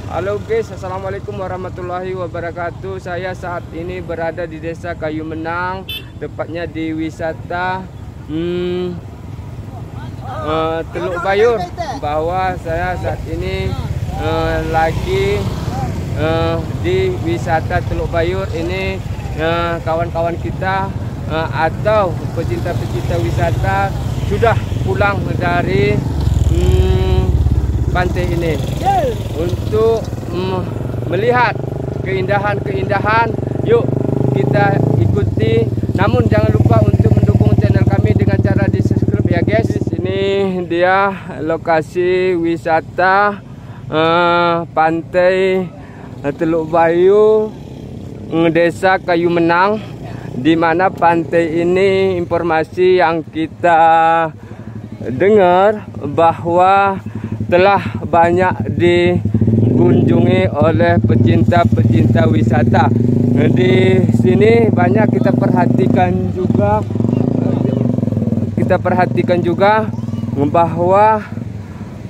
Halo guys, assalamualaikum warahmatullahi wabarakatuh. Saya saat ini berada di Desa Kayu Menang, tepatnya di wisata Teluk Bayur. Bahwa saya saat ini lagi di wisata Teluk Bayur ini. Kawan-kawan kita atau pecinta-pecinta wisata sudah pulang dari pantai ini untuk melihat keindahan-keindahan. Yuk kita ikuti. Namun jangan lupa untuk mendukung channel kami dengan cara di subscribe ya guys. Ini dia lokasi wisata pantai Teluk Bayur, Desa Kayu Menang, di mana pantai ini informasi yang kita dengar bahwa telah banyak dikunjungi oleh pecinta-pecinta wisata. Di sini banyak kita perhatikan juga bahwa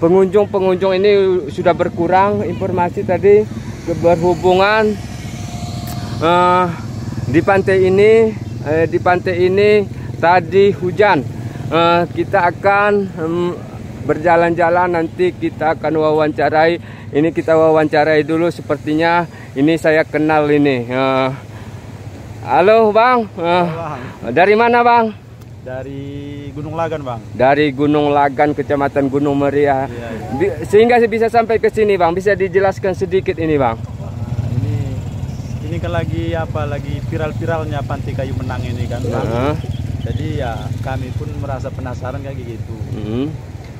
pengunjung ini sudah berkurang. Informasi tadi berhubungan di pantai ini tadi hujan. Kita akan berjalan-jalan, nanti kita akan wawancarai. Ini kita wawancarai dulu, sepertinya ini saya kenal ini. Halo Bang, dari mana Bang? Dari Gunung Lagan Bang. Dari Gunung Lagan, Kecamatan Gunung Meriah. Iya. Sehingga bisa sampai ke sini Bang, bisa dijelaskan sedikit ini Bang? Ini kan lagi viral-viralnya Pantai Kayu Menang ini kan Bang. Jadi ya kami pun merasa penasaran kayak gitu.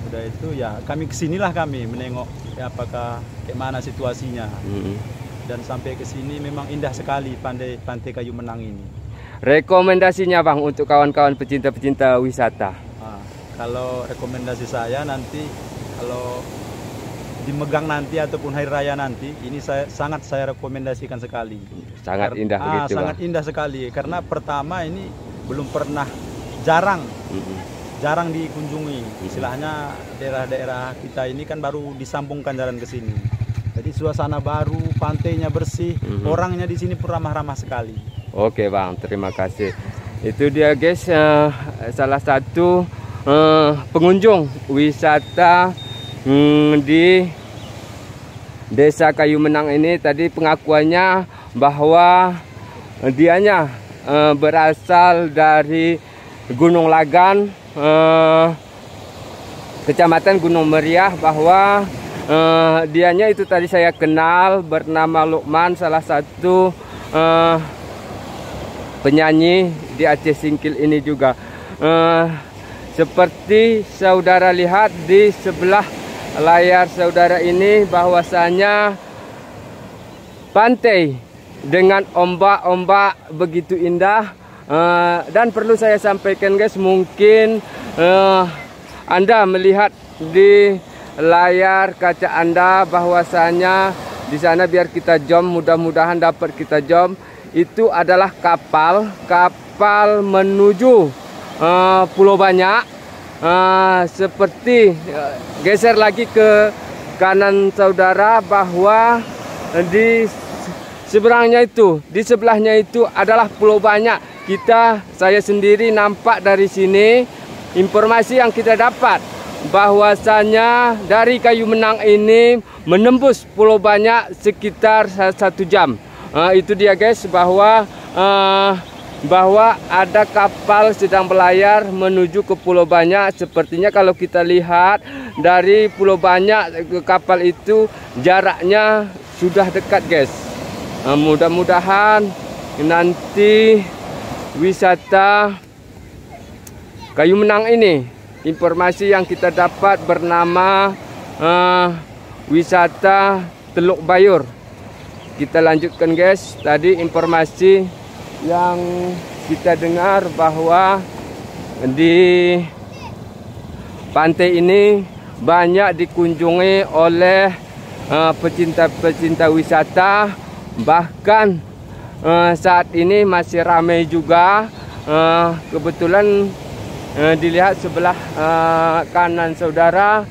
Udah itu ya kami kesinilah, kami menengok ya apakah kayak mana situasinya. Dan sampai ke sini memang indah sekali Pantai Kayu Menang ini. Rekomendasinya Bang untuk kawan-kawan pecinta-pecinta wisata? Kalau rekomendasi saya nanti, kalau dimegang nanti ataupun hari raya nanti, ini sangat saya rekomendasikan sekali. Sangat indah begitu Sangat Bang? Indah sekali, karena pertama ini belum pernah, jarang dikunjungi. Istilahnya daerah-daerah kita ini kan baru disambungkan jalan ke sini. Jadi suasana baru, pantainya bersih, orangnya di sini pun ramah-ramah sekali. Oke Bang, terima kasih. Itu dia guys, salah satu pengunjung wisata di Desa Kayu Menang ini. Tadi pengakuannya bahwa dianya berasal dari Gunung Lagan, Kecamatan Gunung Meriah, bahwa dianya itu tadi saya kenal, bernama Lukman, salah satu penyanyi di Aceh Singkil ini juga. Seperti saudara lihat di sebelah layar saudara ini, bahwasanya pantai dengan ombak-ombak begitu indah. Dan perlu saya sampaikan guys, mungkin Anda melihat di layar kaca Anda bahwasanya di sana, biar kita zoom, mudah-mudahan dapat kita zoom. Itu adalah kapal menuju Pulau Banyak. Seperti geser lagi ke kanan saudara, bahwa di seberangnya itu, di sebelahnya itu adalah Pulau Banyak. Saya sendiri nampak dari sini. Informasi yang kita dapat bahwasanya dari Kayu Menang ini menembus Pulau Banyak sekitar 1 jam. Itu dia guys, bahwa ada kapal sedang berlayar menuju ke Pulau Banyak. Sepertinya kalau kita lihat dari Pulau Banyak ke kapal itu jaraknya sudah dekat guys. Mudah-mudahan nanti wisata Kayu Menang ini, informasi yang kita dapat bernama wisata Teluk Bayur. Kita lanjutkan guys. Tadi informasi yang kita dengar bahwa di pantai ini banyak dikunjungi oleh pecinta-pecinta wisata. Bahkan saat ini masih ramai juga. Kebetulan dilihat sebelah kanan saudara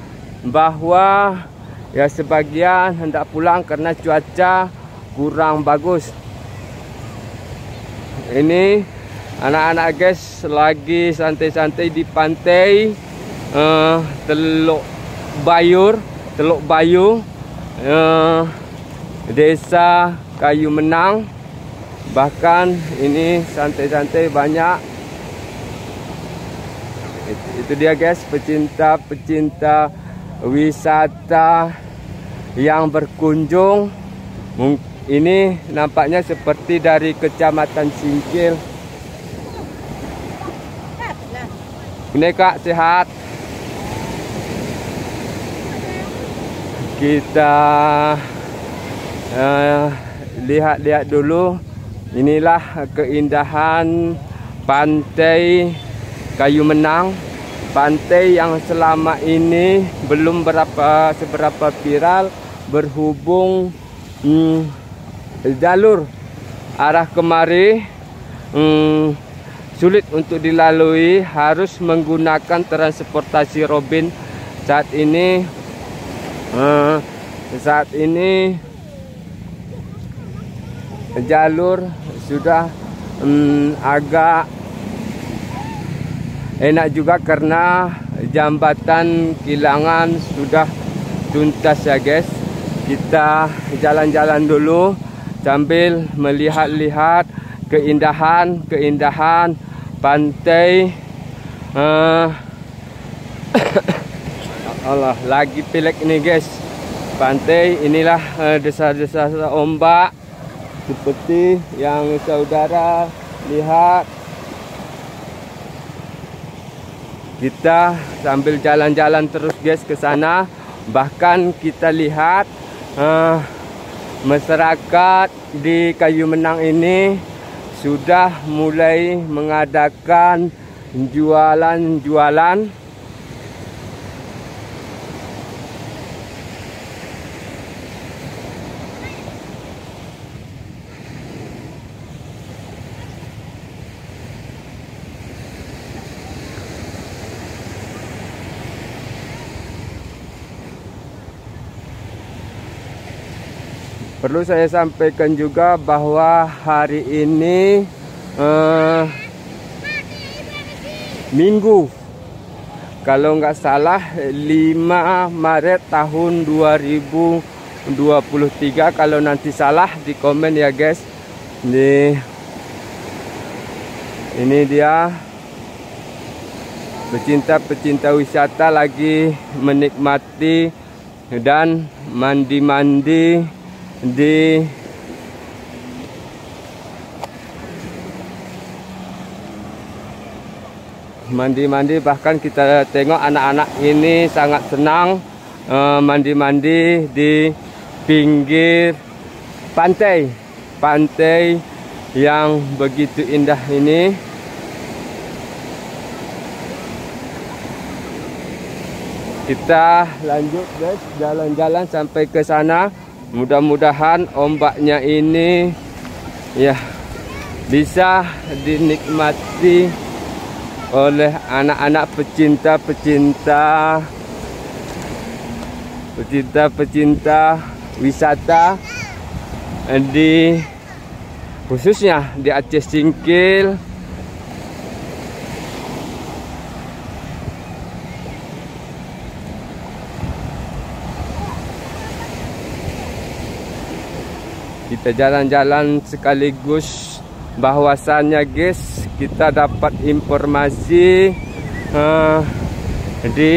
bahwa Ya, sebagian hendak pulang karena cuaca kurang bagus. Ini anak-anak guys lagi santai-santai di pantai Teluk Bayu, Desa Kayu Menang. Bahkan ini santai-santai banyak. Itu dia guys, pecinta-pecinta wisata yang berkunjung. Ini nampaknya seperti dari Kecamatan Singkil. Ini Kak, sehat. Kita lihat-lihat dulu. Inilah keindahan pantai Kayu Menang. Pantai yang selama ini belum seberapa viral, berhubung jalur arah kemari sulit untuk dilalui, harus menggunakan transportasi Robin. Saat ini jalur sudah agak enak juga karena jembatan Kilangan sudah tuntas ya guys. Kita jalan-jalan dulu sambil melihat-lihat keindahan pantai. Allah, lagi pilek nih guys. Pantai inilah desa-desa ombak seperti yang saudara lihat. Kita sambil jalan-jalan terus guys ke sana. Bahkan kita lihat masyarakat di Kayu Menang ini sudah mulai mengadakan jualan-jualan. Perlu saya sampaikan juga bahwa hari ini Minggu, kalau nggak salah 5 Maret tahun 2023. Kalau nanti salah di komen ya guys. Ini dia pecinta-pecinta wisata lagi menikmati dan mandi-mandi di bahkan kita tengok anak-anak ini sangat senang mandi-mandi di pinggir pantai yang begitu indah ini. Kita lanjut guys, jalan-jalan sampai ke sana. Mudah-mudahan ombaknya ini ya bisa dinikmati oleh anak-anak pecinta wisata di khususnya di Aceh Singkil. Kita jalan-jalan sekaligus bahwasannya guys, kita dapat informasi di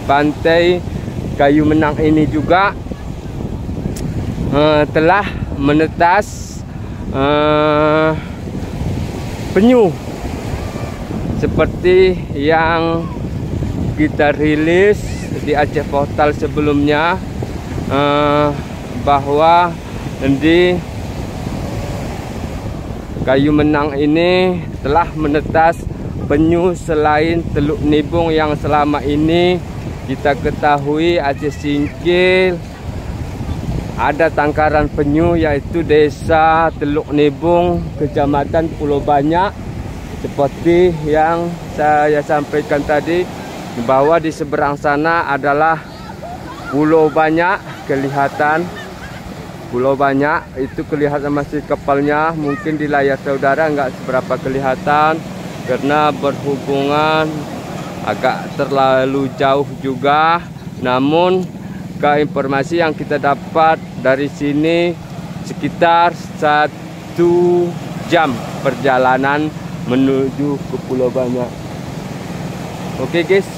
pantai Kayu Menang ini juga telah menetas penyu seperti yang kita rilis di Aceh Portal sebelumnya, bahwa di Kayu Menang ini telah menetas penyu selain Teluk Nibung yang selama ini kita ketahui Aceh Singkil ada tangkaran penyu, yaitu desa Teluk Nibung, Kecamatan Pulau Banyak. Seperti yang saya sampaikan tadi, bahwa di seberang sana adalah Pulau Banyak. kelihatan pulau banyak. Itu kelihatan masih kapalnya. Mungkin di layar saudara nggak seberapa kelihatan karena berhubungan agak terlalu jauh juga. Namun informasi yang kita dapat dari sini sekitar 1 jam perjalanan menuju ke Pulau Banyak. Oke guys,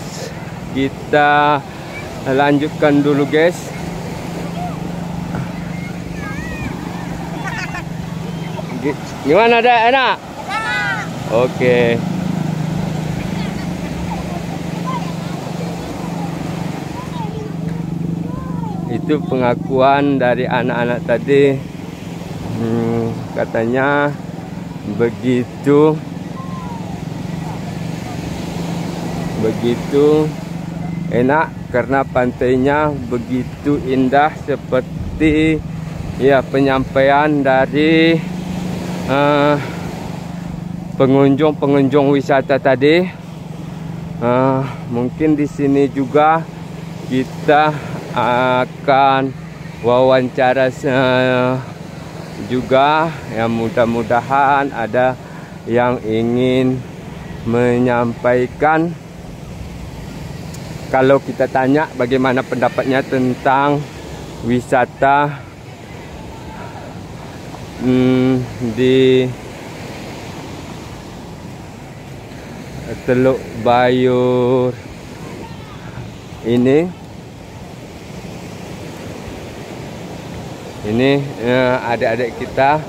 kita lanjutkan dulu guys. Gimana dek, enak? Oke. Itu pengakuan dari anak-anak tadi. Katanya begitu enak karena pantainya begitu indah, seperti ya penyampaian dari pengunjung wisata tadi. Mungkin di sini juga kita akan wawancara juga, ya mudah-mudahan ada yang ingin menyampaikan. Kalau kita tanya bagaimana pendapatnya tentang wisata di Teluk Bayur ini adik-adik kita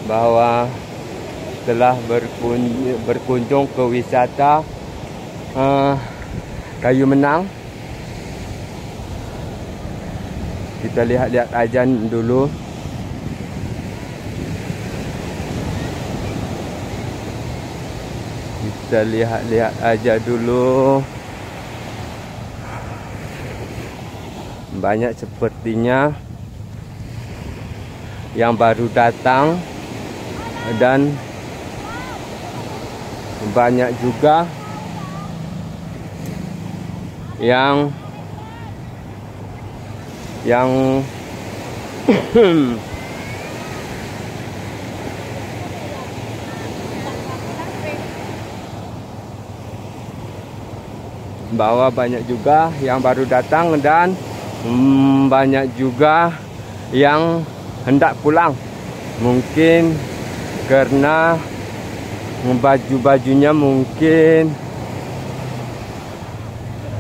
bahwa telah berkunjung ke wisata Kayu Menang. Kita lihat-lihat aja dulu. Kita lihat-lihat aja dulu. Banyak sepertinya yang baru datang dan banyak juga yang bahwa banyak juga yang baru datang dan banyak juga yang hendak pulang. Mungkin karena baju-bajunya mungkin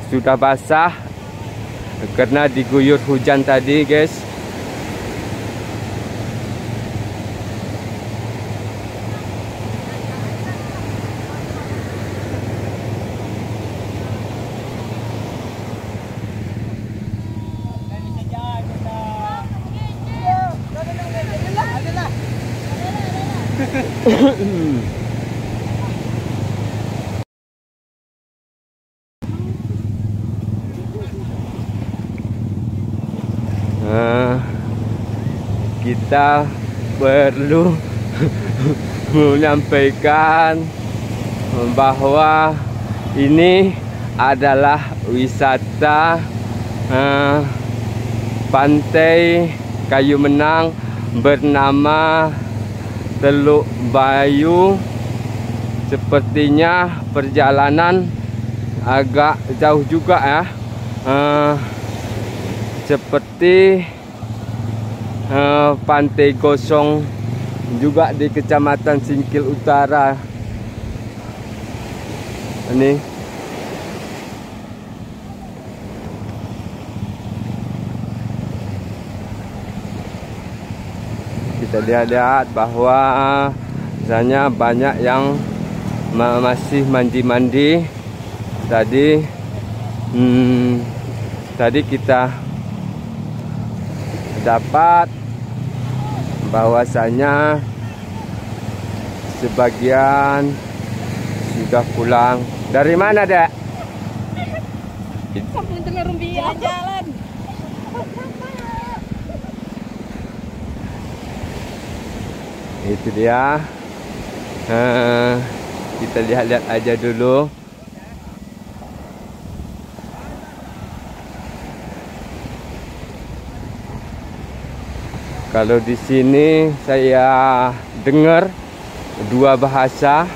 sudah basah karena diguyur hujan tadi guys. Kita perlu menyampaikan bahwa ini adalah wisata Pantai Kayu Menang bernama Teluk Bayu. Sepertinya perjalanan agak jauh juga ya. Seperti Pantai Gosong juga di Kecamatan Singkil Utara. Ini kita lihat bahwa misalnya banyak yang masih mandi-mandi. Tadi kita dapat bahwasanya sebagian sudah pulang. Dari mana, Dek? Kampung Telerumbian. Jalan. Itu dia. Kita lihat-lihat aja dulu. Kalau di sini saya dengar dua bahasa,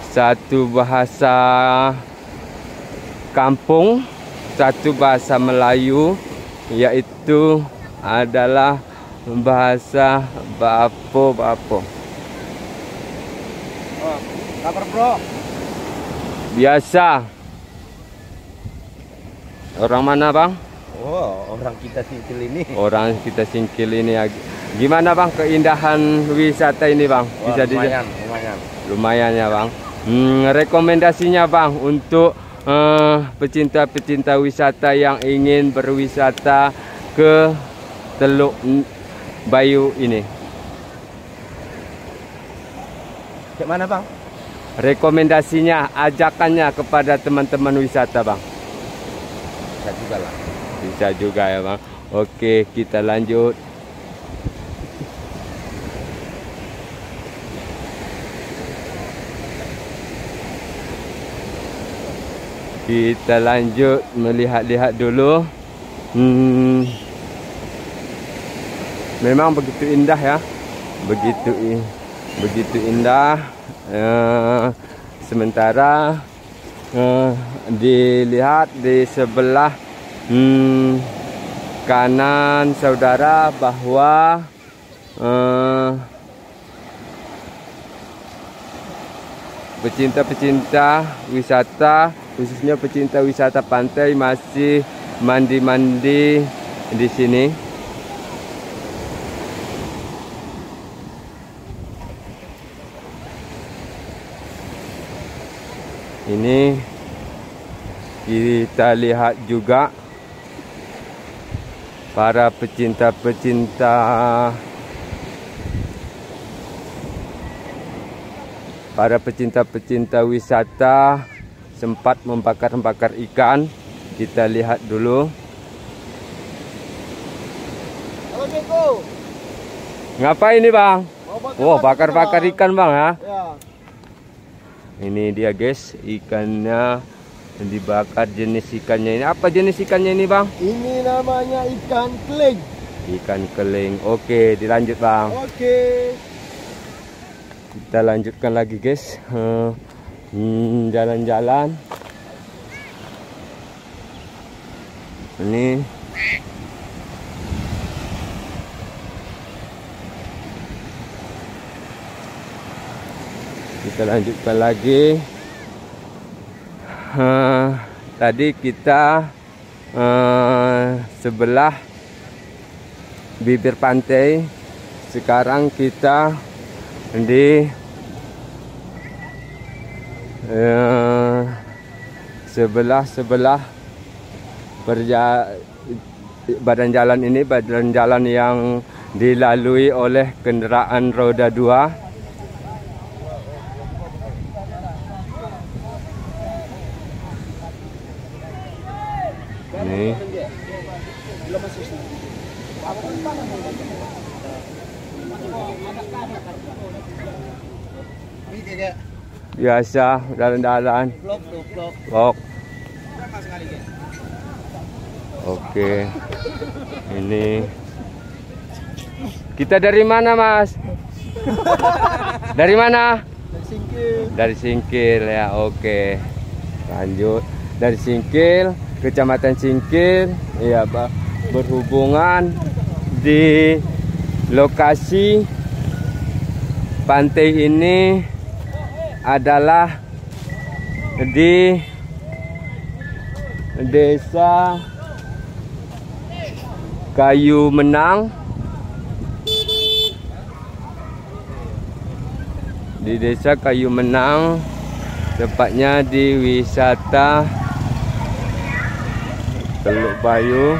satu bahasa kampung, satu bahasa Melayu, yaitu adalah bahasa Bapo. Oh, kabar bro? Biasa. Orang mana bang? Oh, orang kita Singkil ini. Orang kita Singkil ini. Gimana bang keindahan wisata ini bang? Wah, Bisa lumayan. lumayan ya bang. Rekomendasinya bang untuk pecinta-pecinta wisata yang ingin berwisata ke Teluk Bayu ini. Kayak mana bang? Rekomendasinya, ajakannya kepada teman-teman wisata bang. Bisa juga lah. Bisa juga ya bang. Oke, kita lanjut. Kita lanjut melihat-lihat dulu. Memang begitu indah ya. Begitu indah. Sementara dilihat di sebelah kanan saudara bahwa pecinta-pecinta wisata, khususnya pecinta wisata pantai, masih mandi-mandi di sini. Ini kita lihat juga para pecinta wisata sempat membakar-bakar ikan. Kita lihat dulu. Halo Beko. Ngapain ini bang? Oh, bakar-bakar ikan bang ya? Ya. Ini dia guys, ikannya dibakar. Jenis ikannya ini apa jenis ikannya ini bang? Ini namanya ikan keling. Ikan keling. Oke, dilanjut bang. Oke. Kita lanjutkan lagi guys. Jalan-jalan. Ini kita lanjutkan lagi. Tadi kita sebelah bibir pantai. Sekarang kita di sebelah badan jalan ini, badan jalan yang dilalui oleh kendaraan roda 2. Ini biasa jalan-jalan vlog. Oke, ini kita dari mana mas? Dari mana? Dari Singkil ya. Oke, lanjut dari Singkil, Kecamatan Singkil ya, berhubungan di lokasi pantai ini adalah di Desa Kayu Menang. Di Desa Kayu Menang, tepatnya di wisata Teluk Bayu.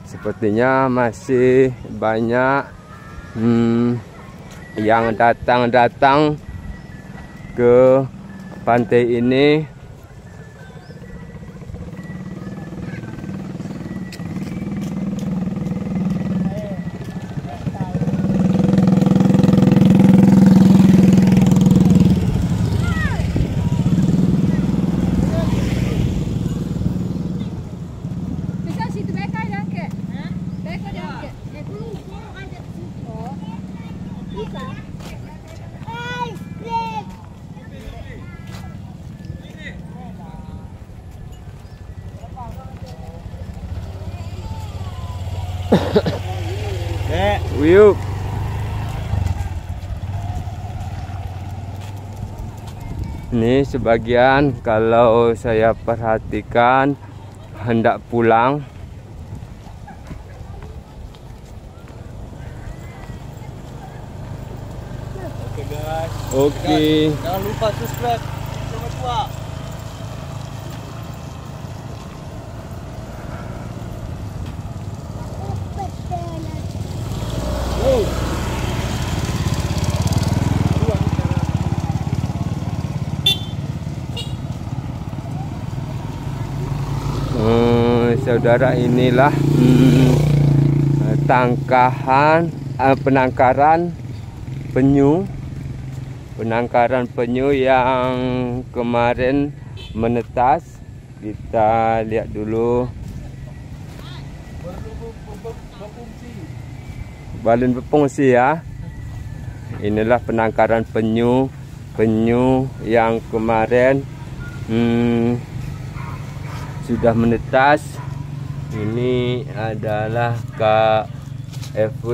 Sepertinya masih banyak yang datang ke pantai ini. Wiyuk. Ini sebagian kalau saya perhatikan hendak pulang. Oke guys. Oke. Jangan lupa subscribe channel tua. Saudara, inilah tangkahan penangkaran penyu yang kemarin menetas. Kita lihat dulu. Balon berfungsi ya. Inilah penangkaran penyu yang kemarin sudah menetas. Ini adalah KFW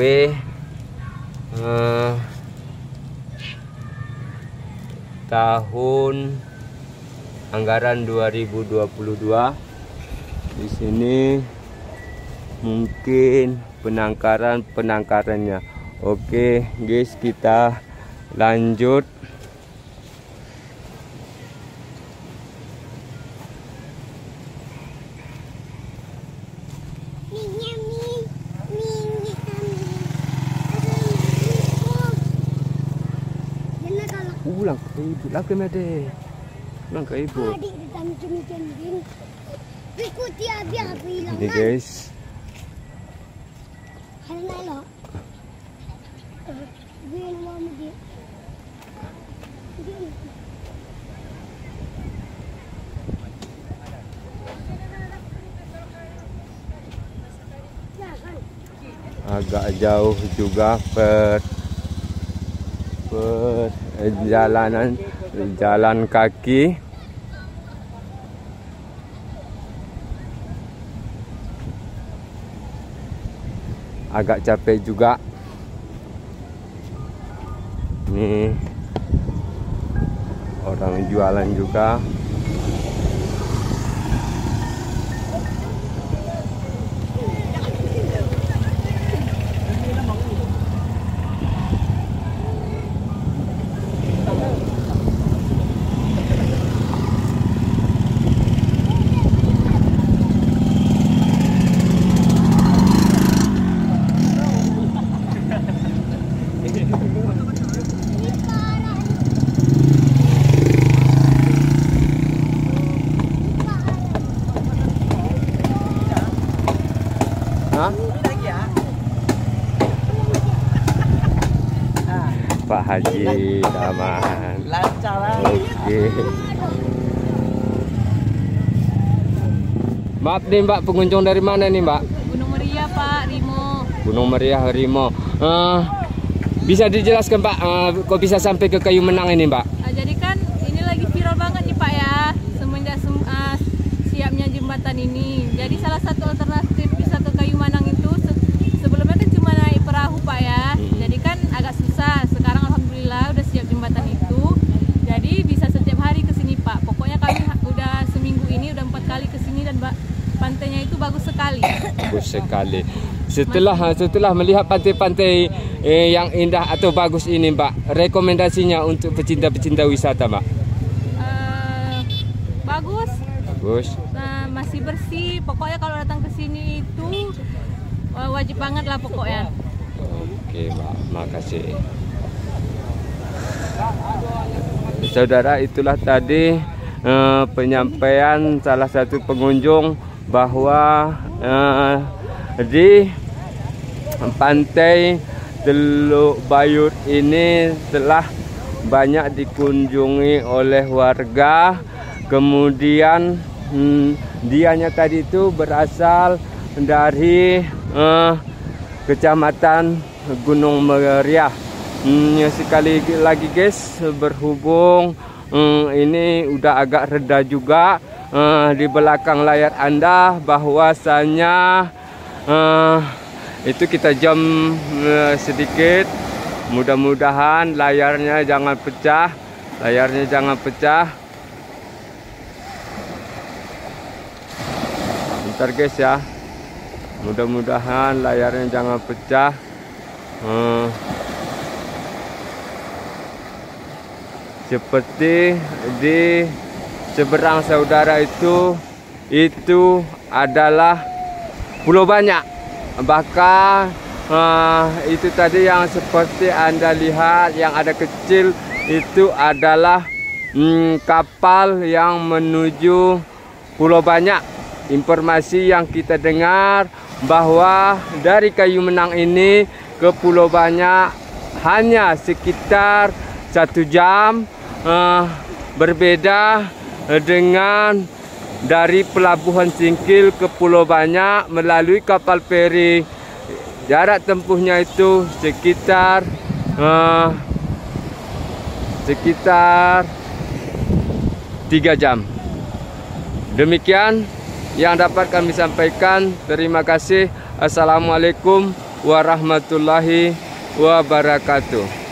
tahun anggaran 2022. Di sini mungkin penangkarannya. Oke guys, kita lanjut. Pulang ke ibu lah ke Mede. Pulang ke ibu. Ini guys. Agak jauh juga jalan kaki. Agak capek juga. Nih orang jualan juga. Pak Haji aman. Lancar lah. Oke. Maaf nih Mbak, pengunjung dari mana nih Mbak? Gunung Meriah Pak, Rimo. Gunung Meriah, Rimo. Bisa dijelaskan Pak, kok bisa sampai ke Kayu Menang ini Mbak? Jadi kan ini lagi viral banget nih Pak ya, semenjak siapnya jembatan ini. Jadi salah satu alternatif bisa ke Kayu Menang itu sebelumnya kan cuma naik perahu Pak ya. Jadi kan agak susah. Sekarang alhamdulillah udah siap jembatan itu. Jadi bisa setiap hari ke sini Pak. Pokoknya kami udah seminggu ini udah 4 kali ke sini dan pantainya itu bagus sekali. Bagus sekali. Setelah melihat pantai-pantai yang indah atau bagus ini Mbak, rekomendasinya untuk pecinta-pecinta wisata Mbak? Bagus. Bagus. Nah, masih bersih. Pokoknya kalau datang ke sini itu wajib banget lah pokoknya. Oke Mbak, makasih. saudara, itulah tadi penyampaian salah satu pengunjung bahwa di pantai Teluk Bayur ini telah banyak dikunjungi oleh warga. Kemudian dianya tadi itu berasal dari Kecamatan Gunung Meriah. Sekali lagi guys, berhubung ini udah agak reda juga di belakang layar Anda, bahwasanya itu kita jam sedikit. Mudah-mudahan layarnya jangan pecah, bentar guys ya, mudah-mudahan layarnya jangan pecah. Seperti di seberang saudara itu adalah Pulau Banyak. Bahkan itu tadi yang seperti Anda lihat yang ada kecil itu adalah kapal yang menuju Pulau Banyak. Informasi yang kita dengar bahwa dari Kayu Menang ini ke Pulau Banyak hanya sekitar 1 jam. Berbeda dengan dari Pelabuhan Singkil ke Pulau Banyak melalui kapal feri, jarak tempuhnya itu sekitar 3 jam. Demikian yang dapat kami sampaikan. Terima kasih. Assalamualaikum warahmatullahi wabarakatuh.